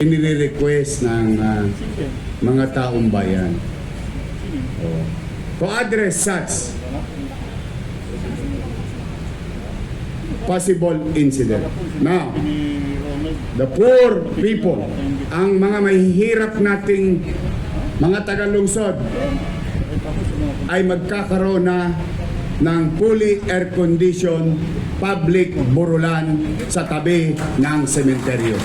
Inire-request ng mga taong bayan. To address such possible incident. Now, the poor people, ang mga mahihirap nating mga tagalungsod ay magkakaroon na ng fully air-conditioned public burulan sa tabi ng sementeryo.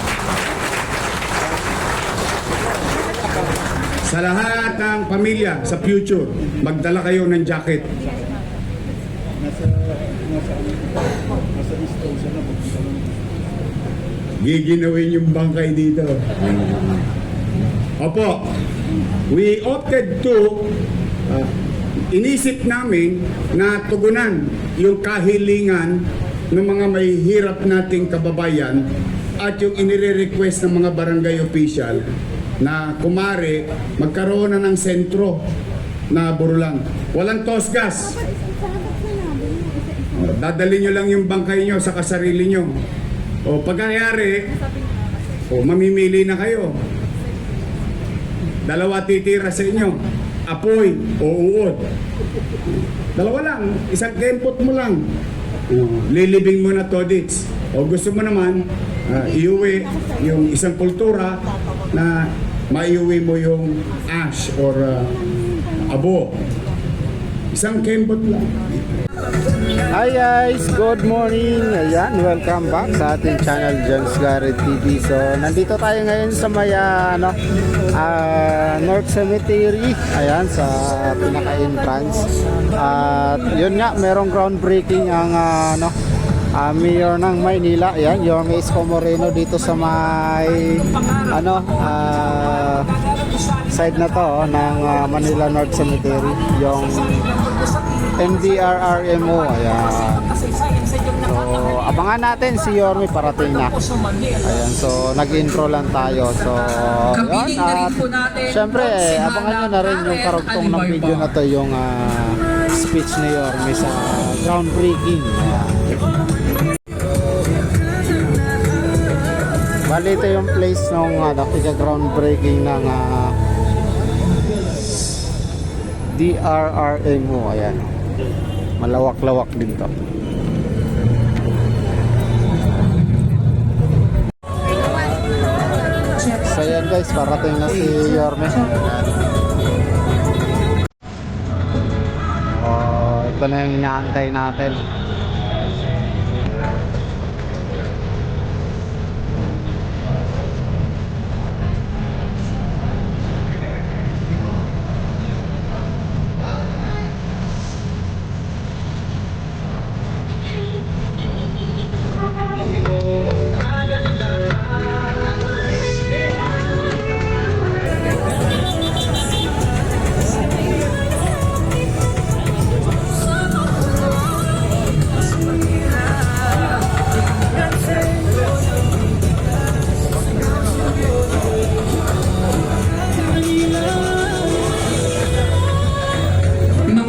Sa lahat ng pamilya, sa future, magdala kayo ng jacket. Giginawin yung bangkay dito. Opo, we opted to, inisip namin na tugunan yung kahilingan ng mga may hirap nating kababayan at yung inire-request ng mga barangay official na kumare magkaroon na ng sentro na burulan. Walang tosgas. Dadali nyo lang yung bangkay nyo sa kasarili nyo. O pagkayari, mamimili na kayo. Dalawa titira sa inyo. Apoy o uod. Dalawa lang. Isang kempot mo lang. Lilibing mo na todits. O gusto mo naman, iuwi yung isang kultura na maiuwi mo yung ash or abo. Isang kembot lang. Hi guys, good morning. Ayan, welcome back sa ating channel, Jones Garrett TV. So, nandito tayo ngayon sa may North Cemetery. Ayan, sa pinaka-entrance. At yun nga, merong groundbreaking ang Mayor ng Maynila. Ayan, yung Isko Moreno dito sa may side na to ng Manila North Cemetery, yung MDRRMO. Ayan, so abangan natin si Yorme, parating na. Ayan, so nag-intro lang tayo. So yun, at syempre abangan nyo na rin yung karugtong ng video na to, yung speech ni Yorme sa groundbreaking. Ayan. Bali, ito yung place ng groundbreaking ng DRRMO. Ayan, malawak-lawak din to. So ayan guys, parating na si Yorme. Ito na yung inaantay natin.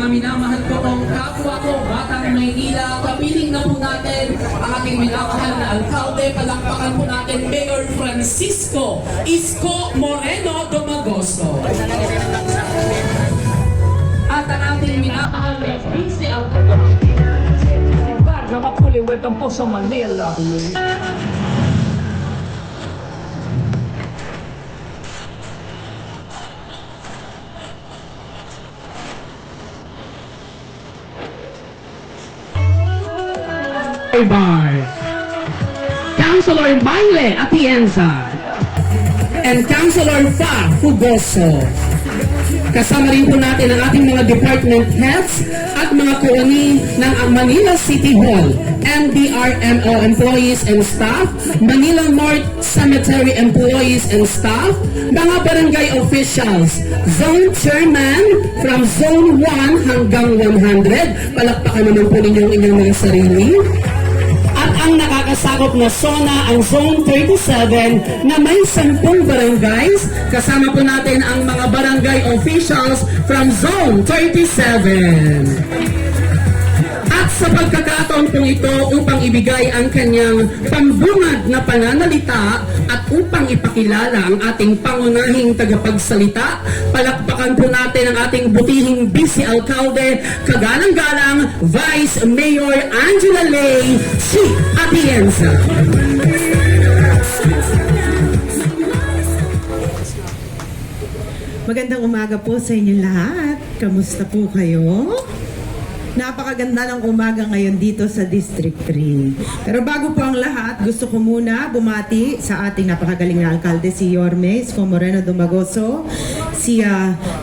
Minamahal ko ang kapwa ko, Batang Maynila. Kapiling na po natin ang ating minamahal na alkalde. Palakpakan po natin Mayor Francisco Isko Moreno Domagoso. At ang ating minamahal na Vice Alcalde Barga Mapuliwetang po sa Manila. By Councilor Baile Atienza and Councilor Fa Fugoso. Kasama rin po natin ang ating mga department heads at mga kuwani ng Manila City Hall, MDRMO employees and staff, Manila North Cemetery employees and staff, mga barangay officials, zone chairman from zone 1 hanggang 100. Palakpakan naman po ninyo ang inyong mga sarili. Ang nakakasakop na zona ang Zone 37 na may 10 barangays. Kasama po natin ang mga barangay officials from Zone 37. At sa pagkakataon pong ito upang ibigay ang kanyang pambungad na pananalita at upang ipakilala ang ating pangunahing tagapagsalita, palakpakan po natin ang ating butihing Vice Alcalde, kagalang-galang Vice Mayor Angela Lay C. Atienza. Magandang umaga po sa inyong lahat. Kamusta po kayo? Napakaganda ng umaga ngayon dito sa District 3. Pero bago po ang lahat, gusto ko muna bumati sa ating napakagaling na alkalde, si Yorme Isko Moreno Dumagoso, si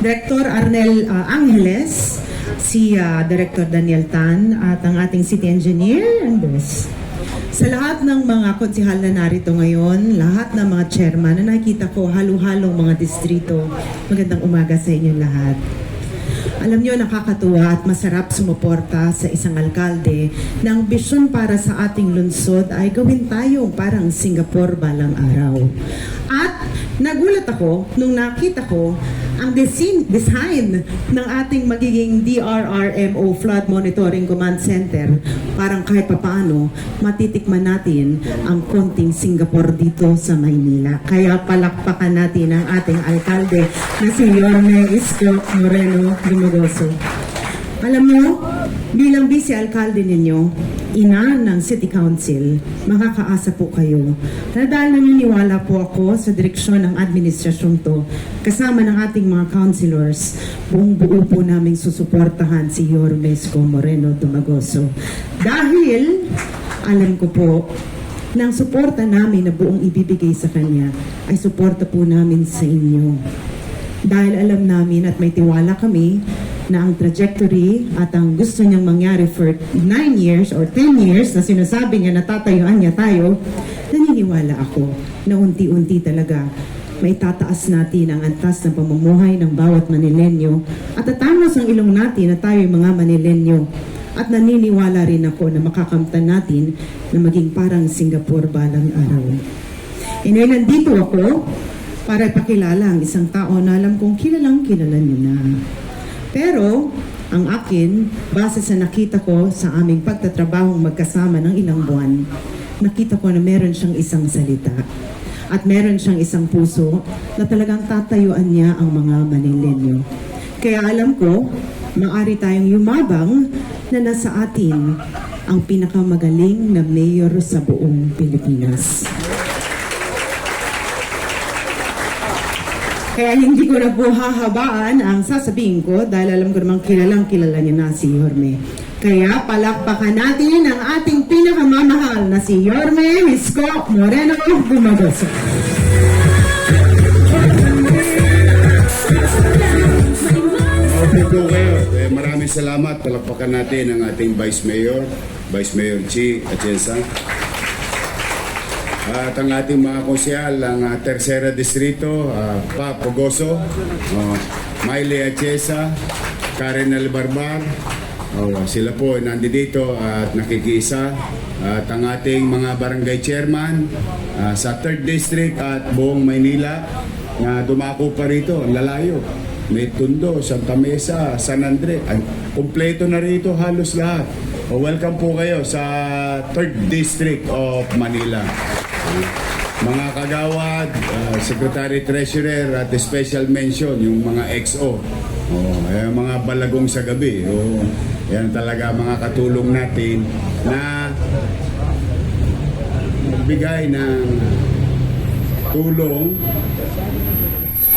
Director Arnel Angeles, si Director Daniel Tan, at ang ating City Engineer, Andres. Sa lahat ng mga konsihal na narito ngayon, lahat ng mga chairman na nakikita ko, halo-halong mga distrito, magandang umaga sa inyo lahat. Alam nyo, nakakatuwa at masarap sumuporta sa isang alkalde na ang bisyon para sa ating lungsod ay gawin tayong parang Singapore balang araw. At nagulat ako nung nakita ko ang design ng ating magiging DRRMO Flood Monitoring Command Center. Parang kahit papaano, matitikman natin ang konting Singapore dito sa Maynila. Kaya palakpakan natin ang ating alkalde na si Yorme Isko Moreno Dumagoso. Alam mo, bilang vice-alkalde ninyo, ina ng City Council, makakaasa po kayo na dahil naniniwala po ako sa direksyon ng administrasyon to, kasama ng ating mga councilors, buong buo po naming susuportahan si Yorme Isko Moreno Dumagoso. Dahil, alam ko po, ng suporta namin na buong ibibigay sa kanya, ay suporta po namin sa inyo. Dahil alam namin at may tiwala kami na ang trajectory at ang gusto niyang mangyari for 9 years or 10 years na sinasabi niya na tatayuan niya tayo, naniniwala ako na unti-unti talaga may tataas natin ang antas ng pamumuhay ng bawat Manilenyo at tatamos ang ilong natin na tayo'y mga Manilenyo. At naniniwala rin ako na makakamtan natin na maging parang Singapore balang araw. Anyway, nandito ako para ipakilala ang isang tao na alam kong kilalang kilala niyo na. Pero, ang akin, base sa nakita ko sa aming pagtatrabahong magkasama ng ilang buwan, nakita ko na meron siyang isang salita. At meron siyang isang puso na talagang tatayuan niya ang mga Manilenyo. Kaya alam ko, maaari tayong yumabang na nasa atin ang pinakamagaling na mayor sa buong Pilipinas. Kaya hindi ko na po hahabaan ang sasabihin ko dahil alam ko namang kilalang kilala niya na si Yorme. Kaya palakpakan natin ang ating pinakamamahal na si Yorme Isko Moreno Dumagoso. Okay po kayo. Maraming salamat. Palakpakan natin ang ating Vice Mayor Chi Atienza. At ang ating mga konsyal, ang Tercera Distrito, Pa Pogoso, Miley Atienza, Karen Albarbar, sila po nandito at nakikiisa. At ang ating mga barangay chairman sa 3rd District at buong Maynila na dumako pa rito, ang lalayo. May Tondo, Santa Mesa, San Andre, kumpleto na rito halos lahat. Welcome po kayo sa 3rd District of Manila. Mga kagawad, Secretary Treasurer at special mention yung mga XO. Mga balagong sa gabi. Yan talaga mga katulong natin na magbigay ng tulong,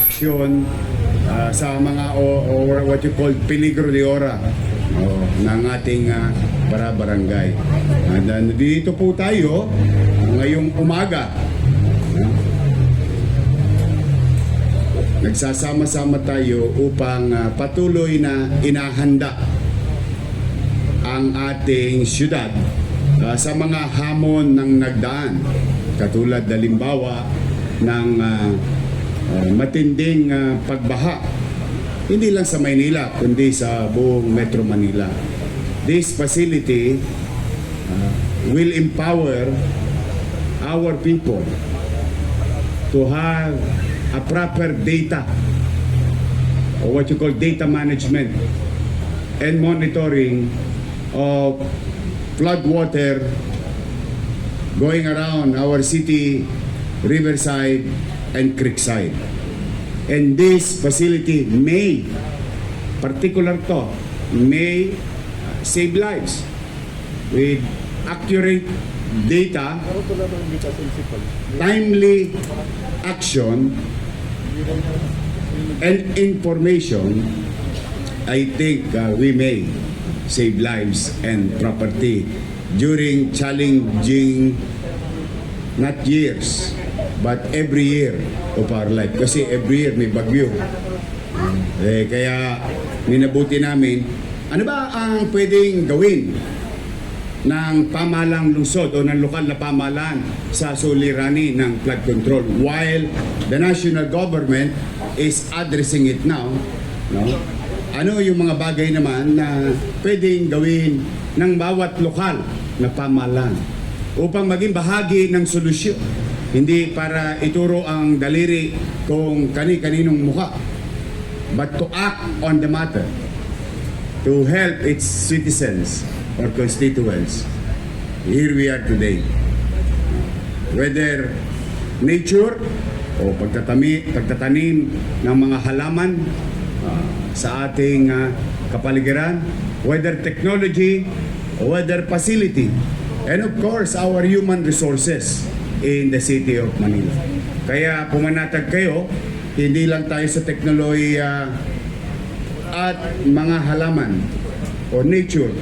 aksyon sa mga or what you call peligro de ora ng ating barangay. Dito po tayo ngayong umaga. Nagsasama-sama tayo upang patuloy na inahanda ang ating syudad sa mga hamon ng nagdaan. Katulad halimbawa ng matinding pagbaha. Hindi lang sa Maynila, kundi sa buong Metro Manila. This facility will empower our people to have a proper data or what you call data management and monitoring of flood water going around our city, riverside, and creekside. And this facility may, particular to, may save lives with accurate data, timely action, and information. I think we may save lives and property during challenging, not years, but every year of our life. Kasi every year may bagyo. Kaya minabuti namin, ano ba ang pwedeng gawin ng pamahalang lungsod o ng lokal na pamahalaan sa suliranin ng flood control while the national government is addressing it now, no? Ano yung mga bagay naman na pwedeng gawin ng bawat lokal na pamahalaan upang maging bahagi ng solusyon, hindi para ituro ang daliri kung kani-kaninong muka, but to act on the matter to help its citizens or constituents. Here we are today. Whether nature o pagtatanim ng mga halaman sa ating kapaligiran, whether technology, whether facility, and of course our human resources in the city of Manila. Kaya pumanatag kayo, hindi lang tayo sa teknolohiya at mga halaman o nature,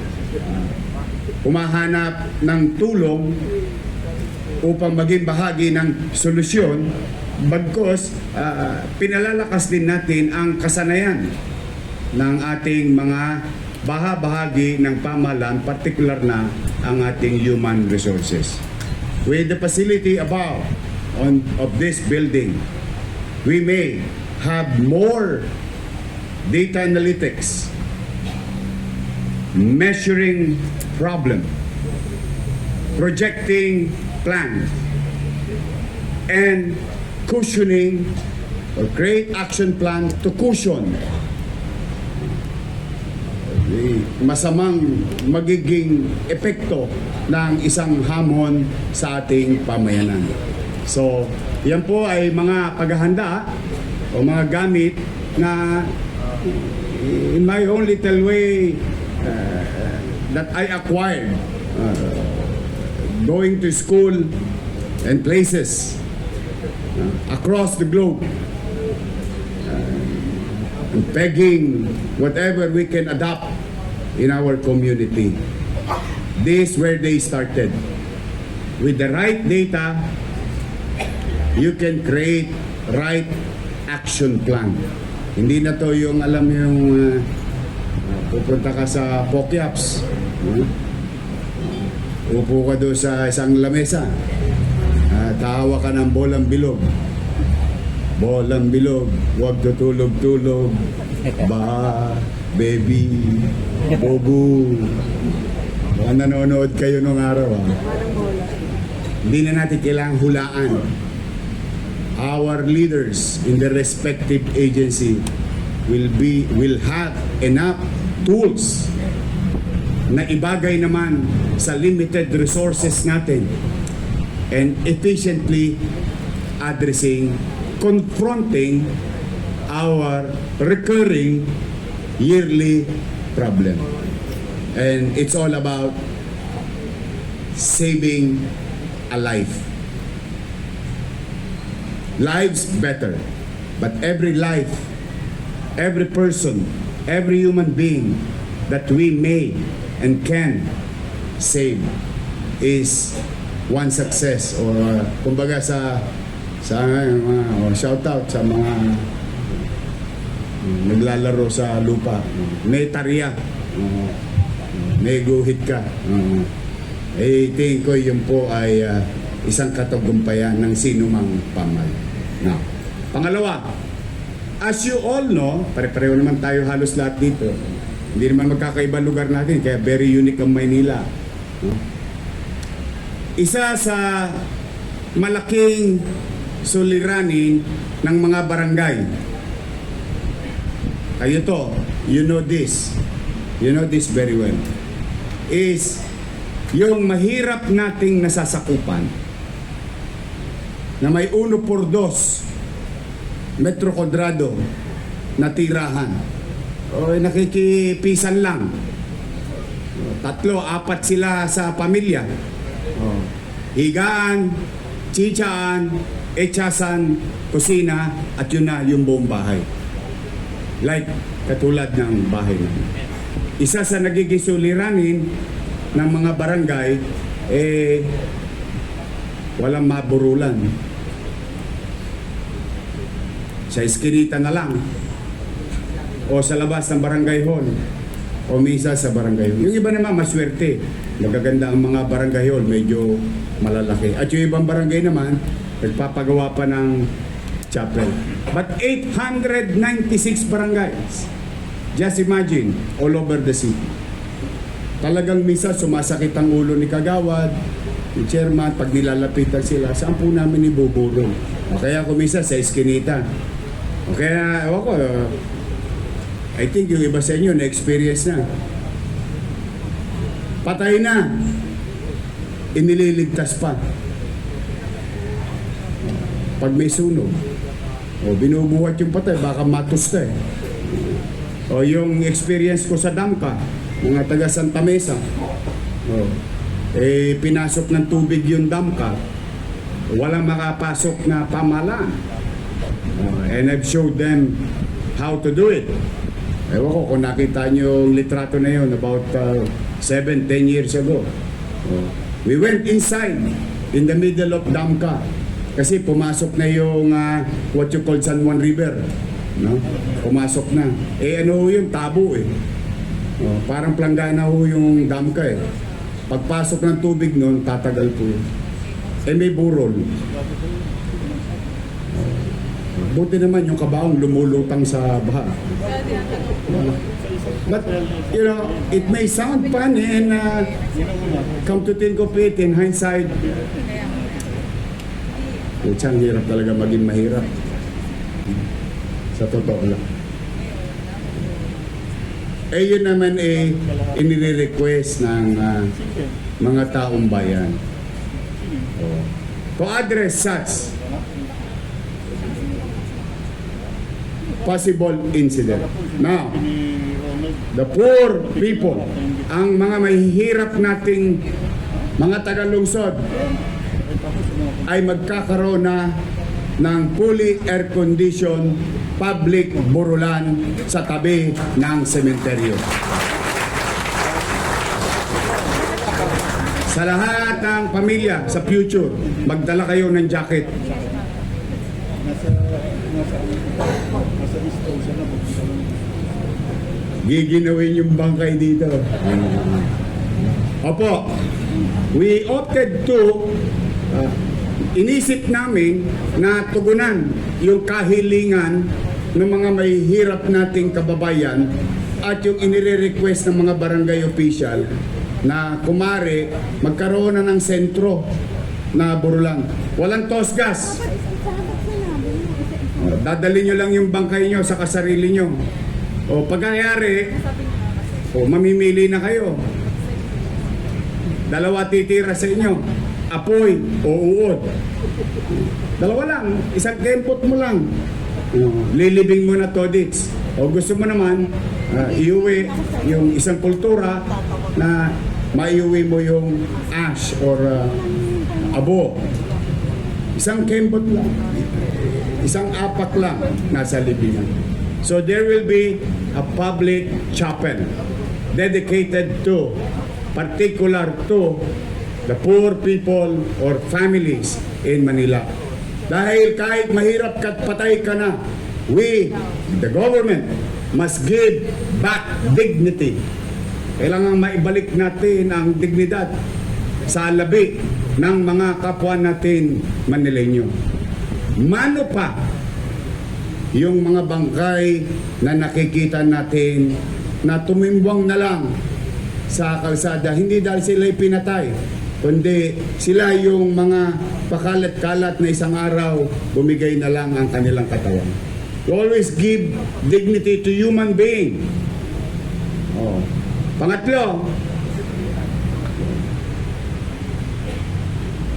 humahanap ng tulong upang maging bahagi ng solusyon, bagkos pinalalakas din natin ang kasanayan ng ating mga bahagi ng pamahalaan, particular na ang ating human resources. With the facility above of this building, we may have more data analytics, measuring problem, projecting plan, and cushioning or create action plan to cushion masamang magiging epekto ng isang hamon sa ating pamayanan. So, yan po ay mga paghahanda o mga gamit na in my own little way that I acquired going to school and places across the globe, and begging whatever we can adopt in our community. This is where they started. With the right data, you can create right action plan. Hindi na to yung alam yung pupunta ka sa Pokyaps, upo ka doon sa isang lamesa, tawa ka ng bolang bilog. Bolang bilog, huwag tutulog-tulog. Ba, baby, bobo. Baka nanonood kayo nung araw. Hindi na natin kailangang hulaan. Our leaders in the respective agency will have enough tools na ibagay naman sa limited resources natin and efficiently confronting our recurring yearly problem. And it's all about saving a life. Lives better, but every life, every person, every human being that we may and can save is one success. Or kumbaga sa shout out sa mga naglalaro sa lupa, may tarya, may guhit ka, tingin ko yun po ay isang katagumpayan ng sinumang pamal. Now, pangalawa, as you all know, pare-pareho naman tayo halos lahat dito, hindi naman magkakaiba lugar natin, kaya very unique ang Maynila. Isa sa malaking suliranin ng mga barangay, kayo to, you know this very well. is yung mahirap nating nasasakupan na may 1/2 metro kwadrado na tirahan. O nakikipisan lang. 3, 4 sila sa pamilya. O, higaan, chichaan, etsasan, kusina, at yun na yung buong bahay. Like katulad ng bahay namin. Isa sa nagiging suliranin ng mga barangay, walang maburulan. Sa iskinita na lang. O sa labas ng barangay hall. O misa sa barangay hall. Yung iba naman maswerte. Magaganda ang mga barangay hall, medyo malalaki. At yung ibang barangay naman, nagpapagawa pa ng chapel. But 896 barangays. Just imagine, all over the city. Talagang misa sumasakit ang ulo ni Kagawad, ni chairman, pag nilalapitan sila, saan po namin ibubulong? O kaya kumisa sa iskinita. O kaya, ewan ko, I think yung iba sa inyo na-experience na. Patay na. Inililigtas pa. Pag may sunog. O binubuhat yung patay, baka matusta eh. O yung experience ko sa Damka, mga taga Santa Mesa. O, pinasok ng tubig yung Damka. Walang makapasok na pamahalaan. And I've showed them how to do it. Ewan ko kung nakita nyo yung litrato na yun about 7-10 years ago. We went inside in the middle of Damka kasi pumasok na yung what you call San Juan River. No? Pumasok na. Ano ho yun? Tabo eh. Parang planggana ho yung Damka eh. Pagpasok ng tubig nun, tatagal po yun. May burol. Buti naman yung kabaong lumulutang sa baha. But, you know, it may sound funny and come to think of it in hindsight, ang hirap talaga maging mahirap. Sa totoo lang. Yun naman inire-request ng mga taong bayan. To address such possible incident. Now, the poor people, ang mga mahihirap nating mga tagalungsod ay magkakaroon na ng fully air-conditioned public burulan sa tabi ng sementeryo. Sa lahat ng pamilya, sa future, magdala kayo ng jacket. Giginawin yung bangkay dito. Opo, we opted to inisip namin na tugunan yung kahilingan ng mga may hirap nating kababayan at yung inire-request ng mga barangay official na kumare magkaroon na ng sentro na burulan. Walang tosgas. Dadali nyo lang yung bangkay nyo sa kasarili nyo. O pagkayari, mamimili na kayo. Dalawa titira sa inyo. Apoy o uod. Dalawa lang. Isang kempot mo lang. Lilibing mo na todits. O gusto mo naman, iuwi yung isang kultura na maiuwi mo yung ash or abo. Isang kempot lang. Isang apak lang nasa libingan. So there will be a public chapel dedicated to, particular to the poor people or families in Manila. Dahil kahit mahirap ka't patay ka na, we, the government, must give back dignity. Kailangan maibalik natin ang dignidad sa labi ng mga kapwa natin Manileño. Mano pa yung mga bangkay na nakikita natin na tumimbang na lang sa kalsada, hindi dahil sila pinatay, kundi sila yung mga pakalat-kalat na isang araw bumigay na lang ang kanilang katawan. You always give dignity to human being. Pangatlo,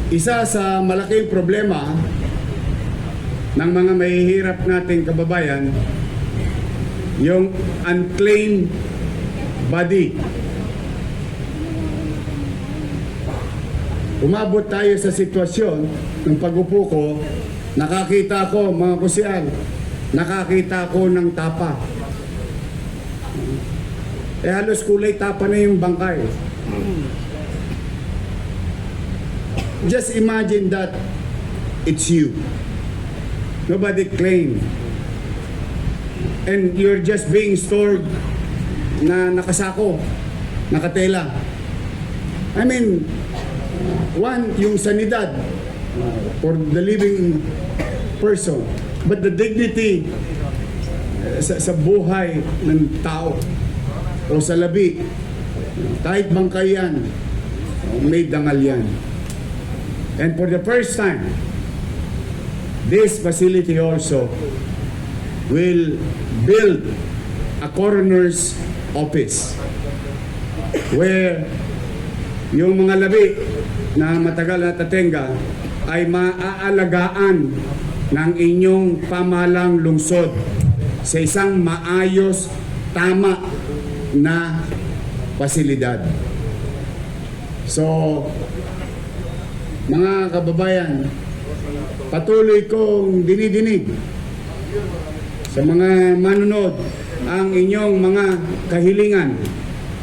isa sa malaking problema ng mga mahihirap nating kababayan, yung unclaimed body. Umabot tayo sa sitwasyon ng pag-upo ko, nakakita ko mga kusyal, nakakita ko ng tapa. Halos kulay tapa na yung bangkay. Just imagine that it's you. Nobody claimed. And you're just being stored na nakasako, nakatela. I mean, one, yung sanidad for the living person. But the dignity sa buhay ng tao o sa labi, kahit bangkay yan, may dangal yan. And for the first time, this facility also will build a coroner's office where yung mga labi na matagal na tatenga ay maaalagaan ng inyong pamahalang lungsod sa isang maayos, tama na pasilidad. So, mga kababayan, patuloy kong dinidinig sa mga manunod ang inyong mga kahilingan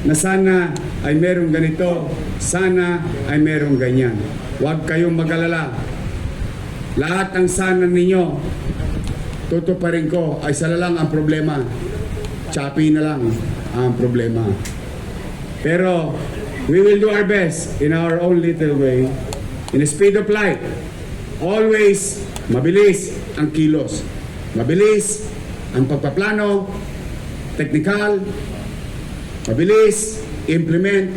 na sana ay merong ganito, sana ay merong ganyan. Huwag kayong mag-alala. Lahat ng sana ninyo, tutuparin ko, ay sala lang ang problema. Choppy na lang ang problema. Pero, we will do our best in our own little way. In the speed of light, always mabilis ang kilos. Mabilis ang pagpaplano, technical, mabilis implement,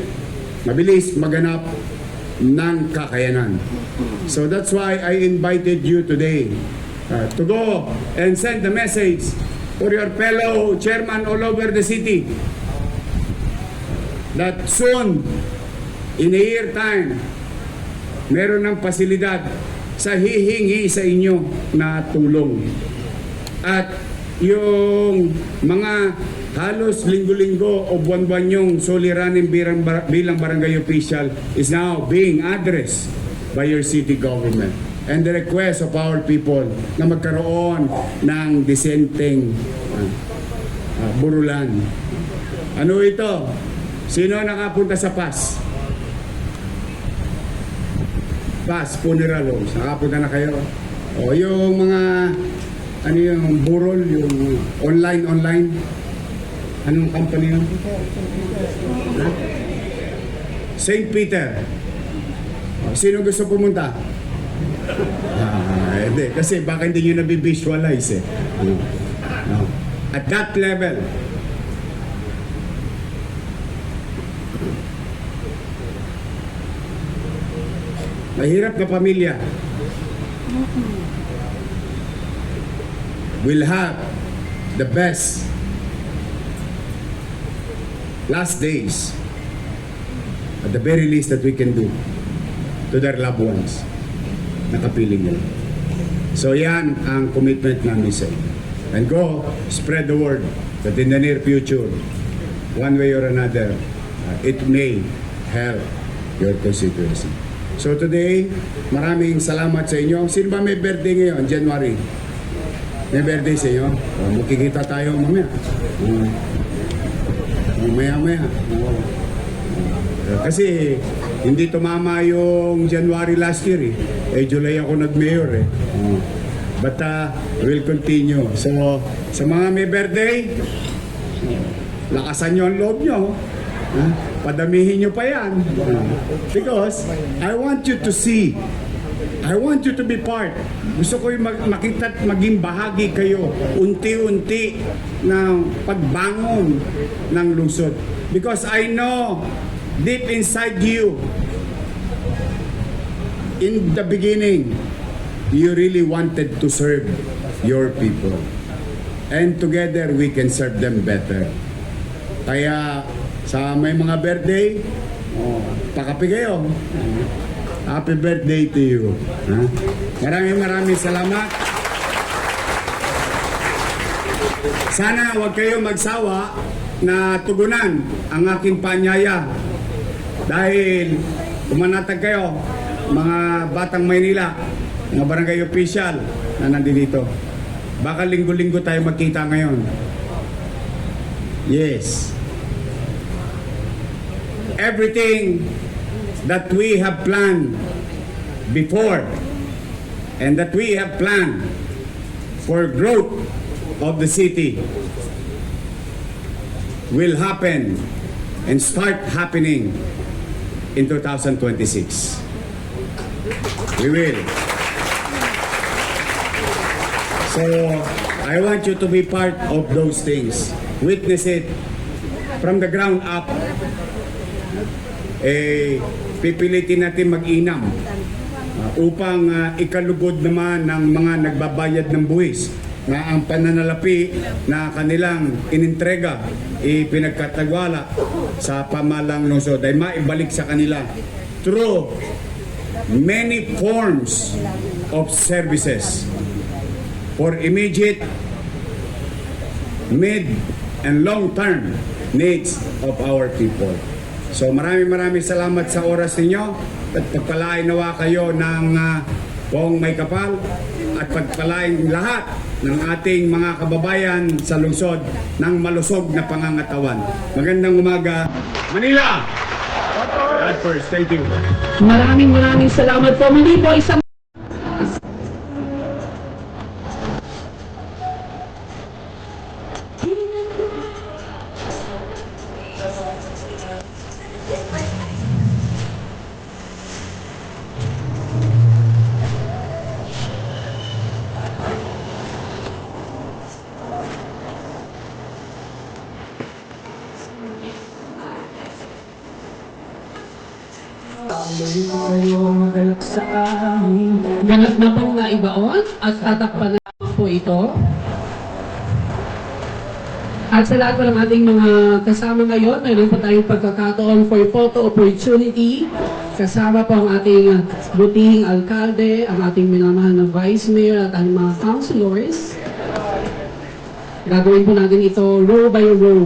mabilis maganap ng kakayanan. So that's why I invited you today to go and send the message for your fellow chairman all over the city that soon, in a year time, meron ng pasilidad sa hihingi sa inyo na tulong. At yung mga halos linggo-linggo o buwan-buwan yung suliranin bilang barangay official is now being addressed by your city government. And the request of our people na magkaroon ng disenteng burulan. Ano ito? Sino nakapunta sa PAS? PAS, funeral homes. Nakapunta na kayo? O yung mga ano yung burol, yung online. Anong company yun? St. Peter. O, sino gusto pumunta? Hindi. Kasi baka hindi nyo nabivisualize eh. No. At that level, mahirap na pamilya will have the best last days at the very least that we can do to their loved ones. Nakapiling nila. So yan ang commitment namin sa inyo. And go, spread the word that in the near future, one way or another, it may help your constituency. So today, maraming salamat sa inyo. Sino ba may birthday ngayon, January? May birthday sa inyo? Magkikita tayo mamaya. Mamaya. Kasi hindi tumama yung January last year eh. July ako nag-mayor eh. But we'll continue. So, sa mga may birthday, lakasan nyo ang loob nyo. Padamihin nyo pa yan. Because I want you to see, I want you to be part. Gusto ko yung makita at maging bahagi kayo unti-unti ng pagbangon ng lungsod. Because I know deep inside you, in the beginning, you really wanted to serve your people. And together, we can serve them better. Kaya, sa may mga birthday, pakapi kayo. Happy birthday to you. Ha? Maraming salamat. Sana huwag kayo magsawa na tugunan ang aking panyaya. Dahil pumanatag kayo, mga batang Maynila, mga barangay official na nandito. Baka linggo-linggo tayo magkita ngayon. Yes. Everything that we have planned before and that we have planned for growth of the city will happen and start happening in 2026. We will. So, I want you to be part of those things. Witness it from the ground up. Pipilitin natin mag-inam upang ikalugod naman ng mga nagbabayad ng buwis na ang pananalapi na kanilang inintrega, ipinagkatagwala sa pamalang lungsod ay maibalik sa kanila through many forms of services for immediate, mid, and long-term needs of our people. So maraming salamat sa oras ninyo at pagpalain nawa kayo ng buong may kapal at pagpalain lahat ng ating mga kababayan sa lungsod ng malusog na pangangatawan. Magandang umaga, Manila! God first, thank you. Maraming salamat po. Muli po isang ganap na pong naibaon at tatakpan na po ito. At sa lahat po ng ating mga kasama ngayon, mayroon po tayong pagkakataon for photo opportunity. Kasama po ang ating butihing alkalde, ang ating minamahal na vice mayor at ang mga councilors. Gagawin po natin ito row by row.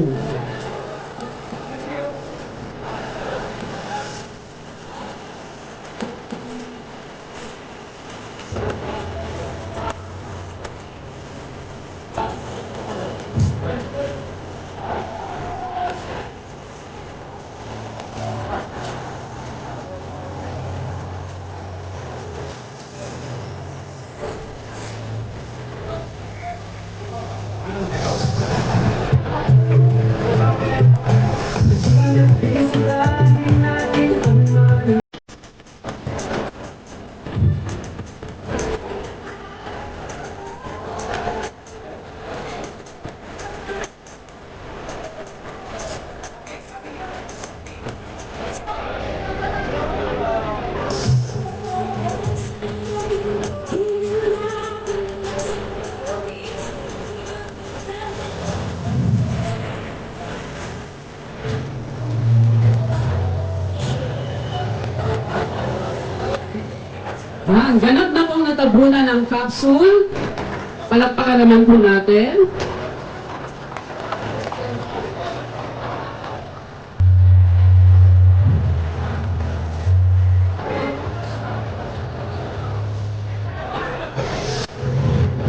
Ganap na pong natabunan ang capsule. Palakpakan naman po natin.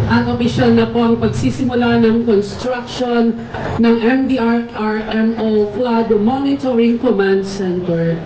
At opisyal na po ang pagsisimula ng construction ng MDRRMO Flood Monitoring Command Center.